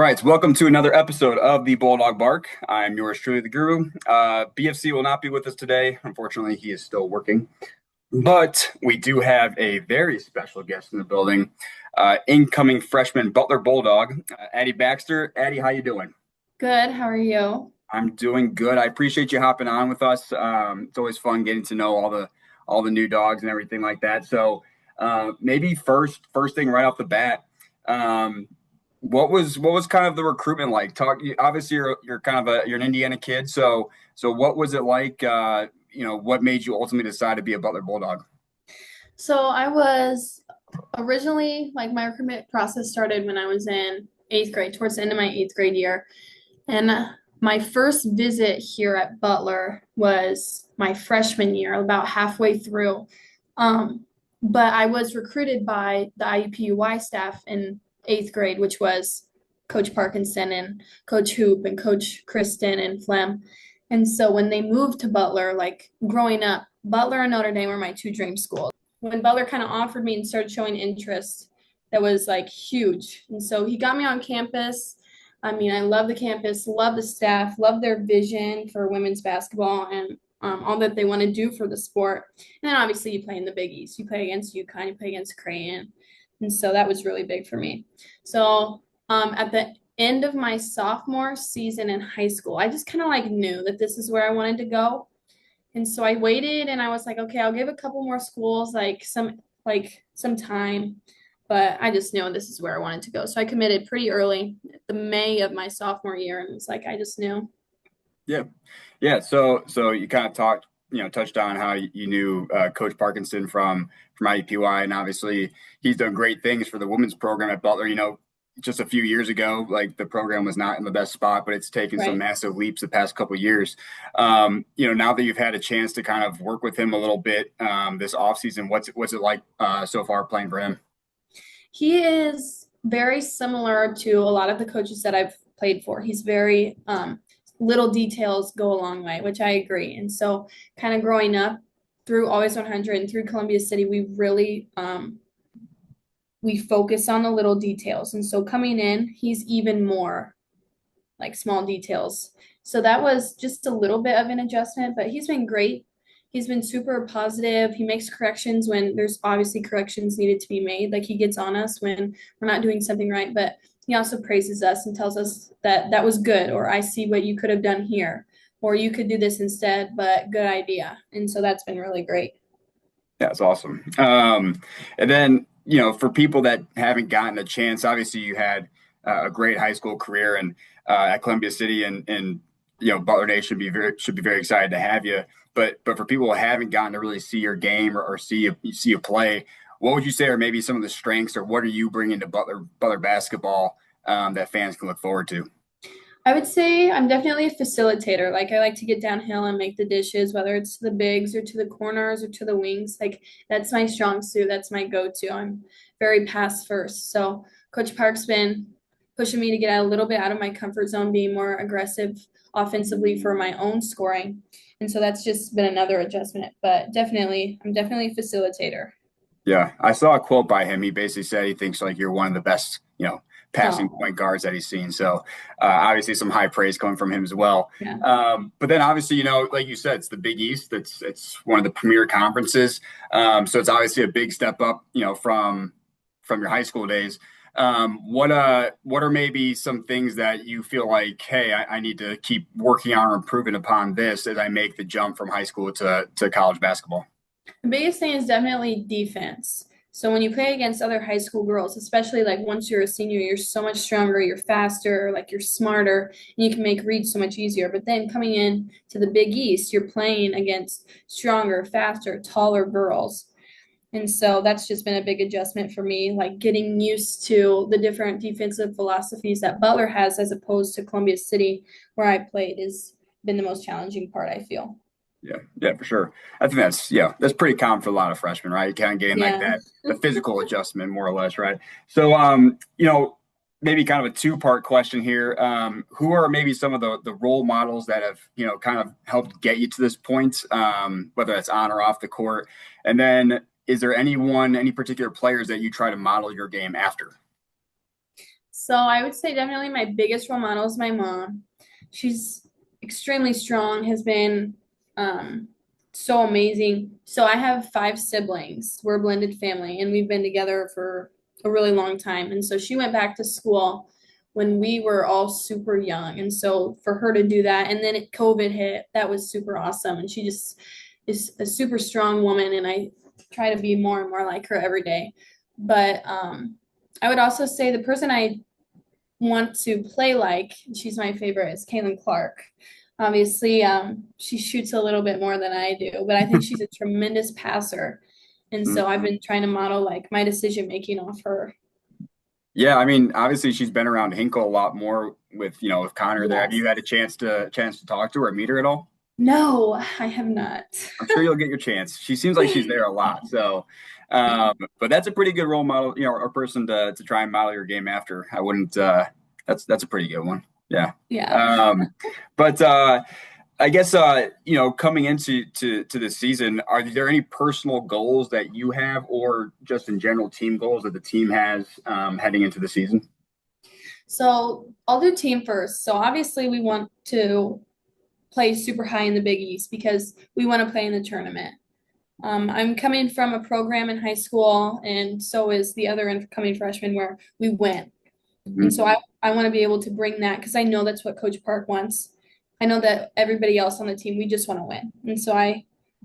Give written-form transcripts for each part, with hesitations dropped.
right, so welcome to another episode of the Bulldog Bark. I'm yours truly, the Guru. BFC will not be with us today. Unfortunately, he is still working. But we do have a very special guest in the building, incoming freshman Butler Bulldog, Addie Baxter. Addie, how you doing? Good. How are you? I'm doing good. I appreciate you hopping on with us. It's always fun getting to know all the new dogs and everything like that. So maybe first thing right off the bat. Um, what was kind of the recruitment like? Obviously you're kind of you're an Indiana kid, so what was it like? What made you ultimately decide to be a Butler Bulldog? So I was originally like my recruitment process started when I was in eighth grade, towards the end of my eighth grade year. And my first visit here at Butler was my freshman year, about halfway through. But I was recruited by the IUPUI staff in eighth grade, which was Coach Parkinson and Coach Hoop and Coach Kristen and Flem. And so when they moved to Butler, like growing up, Butler and Notre Dame were my two dream schools. When Butler kind of offered me and started showing interest, that was like huge. And so he got me on campus. I mean, I love the campus, love the staff, love their vision for women's basketball and all that they want to do for the sport. And then obviously you play in the Big East. You play against UConn, you play against Creighton. And so that was really big for me. So at the end of my sophomore season in high school, I just kind of like knew that this is where I wanted to go. And so I waited and I was like, okay, I'll give a couple more schools like some time, but I just knew this is where I wanted to go. So I committed pretty early, the May of my sophomore year, and it was like I just knew. Yeah, yeah. So you kind of touched on how you knew Coach Parkinson from IUPUI, and obviously he's done great things for the women's program at Butler. Just a few years ago, like the program was not in the best spot, but it's taken some Right. massive leaps the past couple of years. Now that you've had a chance to kind of work with him a little bit this offseason, what's it like so far playing for him? He is very similar to a lot of the coaches that I've played for. He's very little details go a long way, which I agree. And so kind of growing up through Always 100 and through Columbia City, we focus on the little details. And so coming in, he's even more like small details. So that was just a little bit of an adjustment, but he's been great. He's been super positive. He makes corrections when there's obviously corrections needed to be made. Like he gets on us when we're not doing something right, but he also praises us and tells us that that was good, or I see what you could have done here, or you could do this instead, but good idea. And so that's been really great. Yeah, it's awesome. And then, for people that haven't gotten a chance, obviously you had a great high school career and at Columbia City and Butler Nation should be very excited to have you. But for people who haven't gotten to really see your game or see you play, what would you say are maybe some of the strengths or what are you bringing to Butler basketball that fans can look forward to? I would say I'm definitely a facilitator. Like I like to get downhill and make the dishes, whether it's to the bigs or to the corners or to the wings. Like that's my strong suit. That's my go-to. I'm very pass first. So Coach Park's been pushing me to get a little bit out of my comfort zone, being more aggressive offensively for my own scoring. And so that's just been another adjustment. But definitely, I'm definitely a facilitator. Yeah, I saw a quote by him. He basically said he thinks like you're one of the best, passing Oh, point guards that he's seen. So obviously some high praise coming from him as well. yeah. But then obviously, like you said, it's the Big East. It's one of the premier conferences. So it's obviously a big step up, from your high school days. What are maybe some things that you feel like, hey, I need to keep working on or improving upon this as I make the jump from high school to college basketball? The biggest thing is definitely defense. So when you play against other high school girls, especially like once you're a senior, you're so much stronger, you're faster, like you're smarter, and you can make reads so much easier. But then coming in to the Big East, you're playing against stronger, faster, taller girls. And so that's just been a big adjustment for me, like getting used to the different defensive philosophies that Butler has as opposed to Columbia City, where I played, has been the most challenging part, I feel. Yeah, yeah, for sure. I think that's pretty common for a lot of freshmen, right? Kind of getting like Yeah. that the physical adjustment more or less, right? So maybe kind of a two-part question here. Who are maybe some of the role models that have, kind of helped get you to this point, whether that's on or off the court? And then is there any particular players that you try to model your game after? So I would say definitely my biggest role model is my mom. She's extremely strong, has been um, so amazing. So I have five siblings. We're a blended family, and we've been together for a really long time. And so she went back to school when we were all super young. And so for her to do that, and then COVID hit, that was super awesome. And she just is a super strong woman, and I try to be more and more like her every day. But I would also say the person I want to play like, she's my favorite, is Caitlin Clark. Obviously, she shoots a little bit more than I do, but I think she's a tremendous passer. And so I've been trying to model like my decision making off her. Yeah, I mean, obviously she's been around Hinkle a lot more with, with Connor there. Have Yes. you had a chance to talk to her or meet her at all? No, I have not. I'm sure you'll get your chance. She seems like she's there a lot. So, but that's a pretty good role model, or person to try and model your game after. I wouldn't. That's a pretty good one. Yeah. Yeah. But I guess coming into this season, are there any personal goals that you have, or just in general team goals that the team has heading into the season? So I'll do team first. So obviously we want to play super high in the Big East because we want to play in the tournament. I'm coming from a program in high school, and so is the other incoming freshman where we win. And so I want to be able to bring that because I know that's what Coach Park wants. I know that everybody else on the team, we just want to win. And so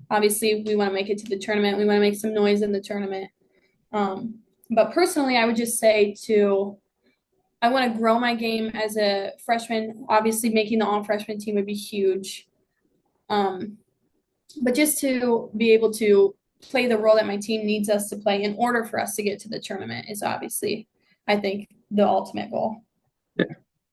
obviously we want to make it to the tournament. We want to make some noise in the tournament. But personally, I would just say I want to grow my game as a freshman. Obviously, making the all freshman team would be huge. But just to be able to play the role that my team needs us to play in order for us to get to the tournament is obviously, I think, the ultimate goal. Yeah.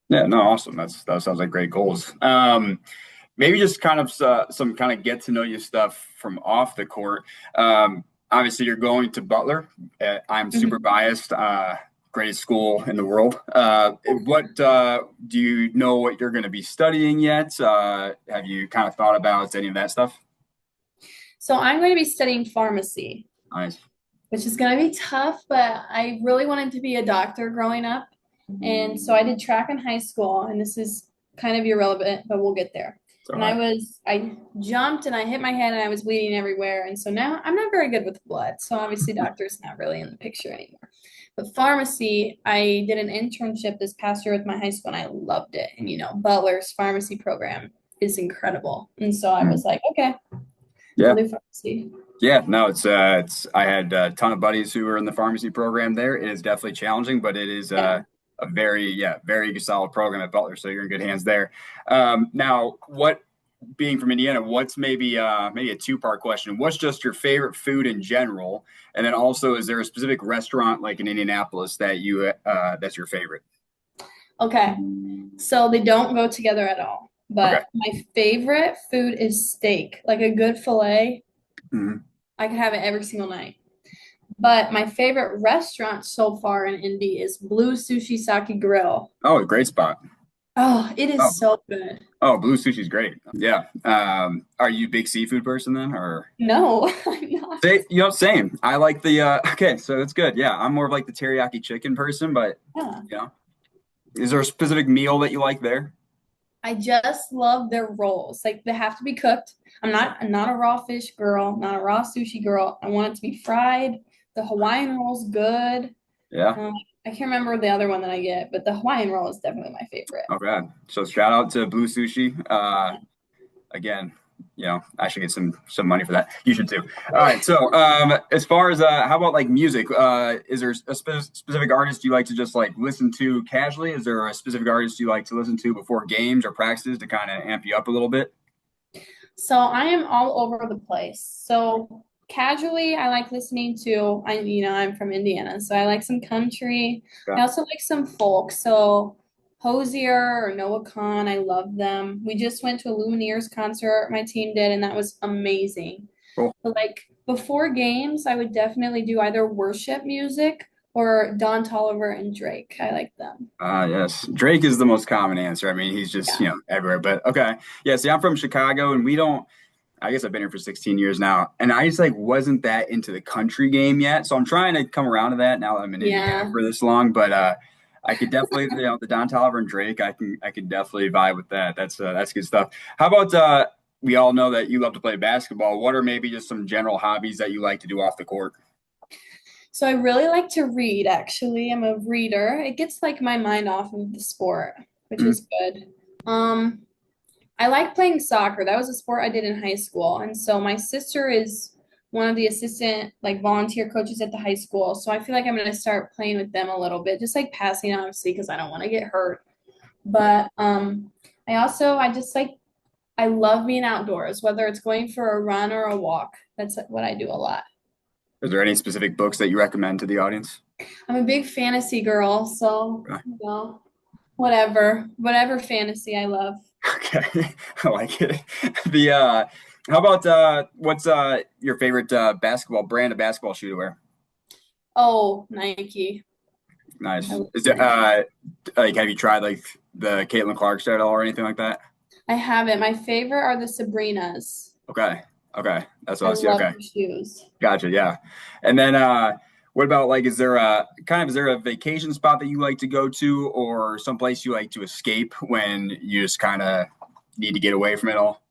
Yeah. No. Awesome. That sounds like great goals. Maybe just kind of some kind of get to know you stuff from off the court. Obviously, you're going to Butler. I'm super biased. Greatest school in the world. What do you know what you're going to be studying yet? Have you kind of thought about any of that stuff? So I'm going to be studying pharmacy. Nice. Which is going to be tough, but I really wanted to be a doctor growing up. And so I did track in high school, and this is kind of irrelevant, but we'll get there. And I jumped and I hit my head and I was bleeding everywhere. And so now I'm not very good with blood. So obviously doctor's not really in the picture anymore. But pharmacy, I did an internship this past year with my high school and I loved it. And Butler's pharmacy program is incredible. And so I was like, okay, yeah. I'll do pharmacy. Yeah, no, it's I had a ton of buddies who were in the pharmacy program there. It is definitely challenging, but it is a very solid program at Butler. So you're in good hands there. Now, being from Indiana, what's maybe a two-part question? What's just your favorite food in general? And then also, is there a specific restaurant like in Indianapolis that that's your favorite? Okay, so they don't go together at all. But my favorite food is steak, like a good filet. I could have it every single night. But my favorite restaurant so far in Indy is Blue Sushi Sake Grill. Oh, a great spot. Oh, it is so good. Oh, Blue Sushi's great. Yeah. Are you a big seafood person then, or? No, I'm not. Same. I like okay, so that's good. Yeah, I'm more of like the teriyaki chicken person, but is there a specific meal that you like there? I just love their rolls. Like they have to be cooked. I'm not a raw fish girl, not a raw sushi girl. I want it to be fried. The Hawaiian roll's good. Yeah. I can't remember the other one that I get, but the Hawaiian roll is definitely my favorite. Okay. So shout out to Blue Sushi. Again, I should get some money for that. You should too. All right. So as far as how about like music? Is there a specific artist you like to just like listen to casually? Is there a specific artist you like to listen to before games or practices to kind of amp you up a little bit? So I am all over the place. So casually, I like listening to, I'm from Indiana, so I like some country. Okay. I also like some folk. So Hosier or Noah Khan, I love them. We just went to a Lumineers concert, my team did, and that was amazing. Cool. But like before games, I would definitely do either worship music or Don Toliver and Drake. I like them. Yes. Drake is the most common answer. I mean, he's just, everywhere. But okay. Yeah, see, I'm from Chicago and I guess I've been here for 16 years now. And I just like wasn't that into the country game yet. So I'm trying to come around to that now that I'm in Indiana for this long. But I could definitely, the Don Tolliver and Drake. I can definitely vibe with that. That's good stuff. How about we all know that you love to play basketball. What are maybe just some general hobbies that you like to do off the court? So I really like to read, actually. I'm a reader. It gets like my mind off of the sport, which Mhm. is good. Um, I like playing soccer. That was a sport I did in high school. And so my sister is one of the assistant like volunteer coaches at the high school. So I feel like I'm going to start playing with them a little bit, just like passing obviously because I don't want to get hurt. But I just like I love being outdoors, whether it's going for a run or a walk. That's what I do a lot. Is there any specific books that you recommend to the audience? I'm a big fantasy girl, so whatever fantasy I love. Okay, I like it. The how about what's your favorite basketball brand of basketball shoe to wear? Oh, Nike. I Nice. love Is it Nike. like have you tried like the Caitlin Clark style or anything like that? I have it. My favorite are the Sabrinas. Okay. Okay. That's what I I see. love Okay. the shoes. Gotcha. Yeah. And then what about like is there a vacation spot that you like to go to or someplace you like to escape when you just kind of need to get away from it all?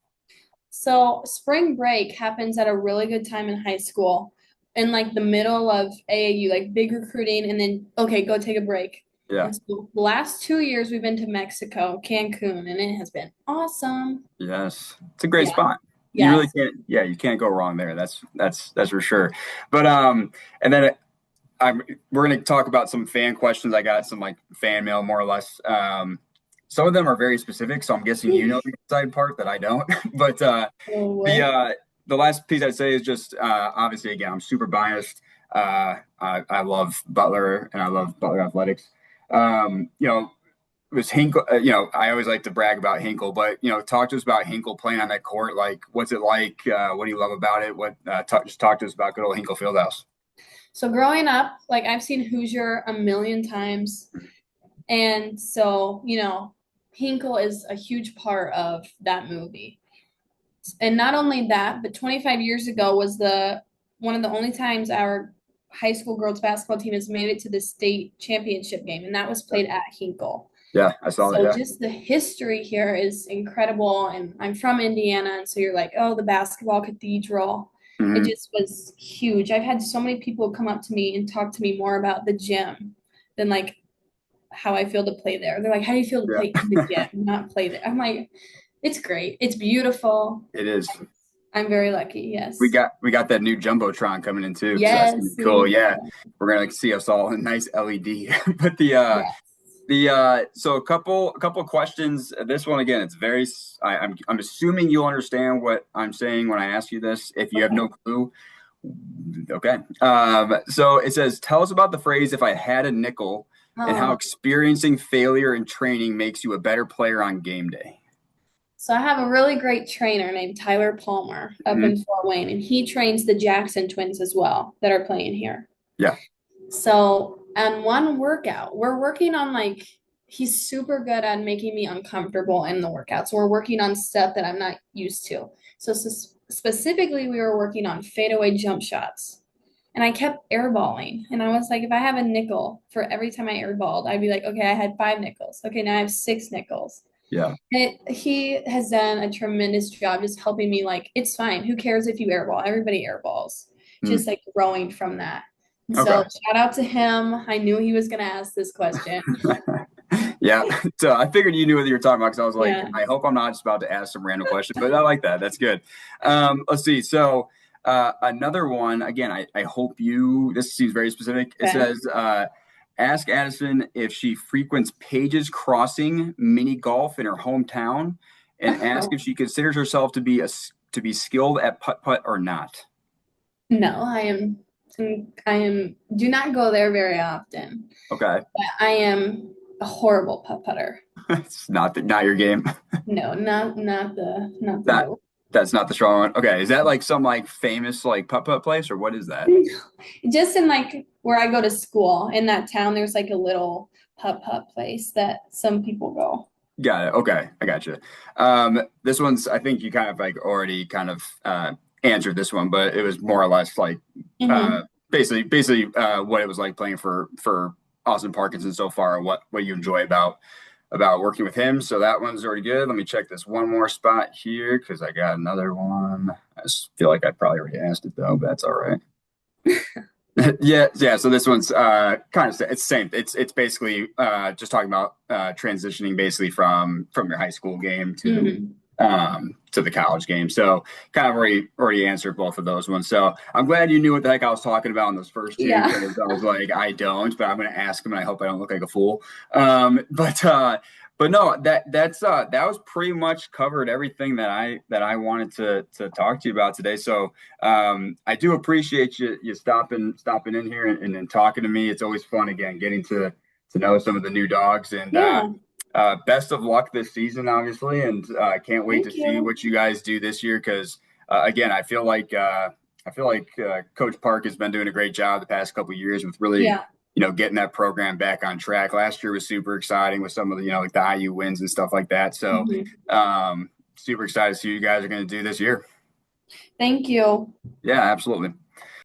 So spring break happens at a really good time in high school, in like the middle of AAU, like big recruiting, and then okay, go take a break. Yeah. And so the last 2 years we've been to Mexico, Cancun, and it has been awesome. Yes. It's a great Yeah. spot. You really Yes. can't, yeah, you can't go wrong there. That's for sure. But and then I'm we're gonna talk about some fan questions. I got some like fan mail more or less. Some of them are very specific, so I'm guessing you know the inside part that I don't. But Oh, the what? uh the last piece I'd say is just obviously again I'm super biased. I love Butler and I love Butler athletics. It was Hinkle. I always like to brag about Hinkle, but talk to us about Hinkle playing on that court. Like, what's it like? What do you love about it? Just talk to us about good old Hinkle Fieldhouse. So growing up, like I've seen Hoosier a million times. And so, Hinkle is a huge part of that movie. And not only that, but 25 years ago was the one of the only times our high school girls basketball team has made it to the state championship game, and that was played at Hinkle. Yeah, I saw that. So Yeah. just the history here is incredible. And I'm from Indiana, and so you're like, oh, the basketball cathedral. It Hmm. just was huge. I've had so many people come up to me and talk to me more about the gym than like how I feel to play there. They're like, how do you feel to Yeah. play in the gym, not play there? I'm like, it's great. It's beautiful. It is. I'm very lucky. We Yes. got we got that new jumbotron coming in too, so that's gonna be Yes. cool. Yeah, we're gonna like, see us all in nice LED. But Yes. so a couple questions. This one again, it's very. I'm assuming you'll understand what I'm saying when I ask you this. If you have Okay. no clue, okay. So it says, tell us about the phrase "if I had a nickel" and how Oh, experiencing failure in training makes you a better player on game day. so I have a really great trainer named Tyler Palmer up Mhm. in Fort Wayne, and he trains the Jackson twins as well that are playing here. Yeah. So on one workout, we're working on like he's super good at making me uncomfortable in the workout. So we're working on stuff that I'm not used to. So specifically, we were working on fadeaway jump shots. And I kept airballing. And I was like, if I have a nickel for every time I airballed, I'd be like, okay, I had 5 nickels. Okay, now I have 6 nickels. Yeah. He has done a tremendous job just helping me. Like, it's fine. Who cares if you airball? Everybody airballs. Mm. Just like growing from that. And so Okay. shout out to him. I knew he was going to ask this question. Yeah. So I figured you knew what you were talking about because I was like, Yeah. I hope I'm not just about to ask some random question, but I like that. That's good. Let's see. So another one, again, I hope this seems very specific. It Okay. says, ask Addison if she frequents Page's Crossing mini golf in her hometown and ask if Oh, she considers herself to be skilled at putt putt or not. no, I am, do not go there very often. Okay. I am a horrible putt putter. It's not your game. No, not the That move. that's not the strong one. Okay, is that like some like famous like putt putt place or what is that? Just in like where I go to school in that town, there's like a little putt place that some people go. Got it. Okay, I got you. This one's I think you kind of like already kind of answered this one, but it was more or less like uh Hmm. basically what it was like playing for Austin Parkinson so far, and what you enjoy about working with him. So that one's already good. Let me check this one more spot here because I got another one. I just feel like I probably already asked it though, but that's all right. Yeah. So this one's kind of it's the same. It's basically just talking about transitioning basically from your high school game to the college game. So kind of already answered both of those ones. So I'm glad you knew what the heck I was talking about in those first two Yeah. because I was like, I don't, but I'm going to ask him and I hope I don't look like a fool. But no, that was pretty much covered everything that I wanted to talk to you about today. So I do appreciate you stopping in here and talking to me. It's always fun again getting to know some of the new dogs and Yeah. best of luck this season, obviously, and I can't wait to Thank see you. what you guys do this year because again, I feel like Coach Park has been doing a great job the past couple of years with really Yeah. getting that program back on track. Last year was super exciting with some of the like the IU wins and stuff like that. So Mhm. super excited to see what you guys are going to do this year. Thank you. Yeah, absolutely.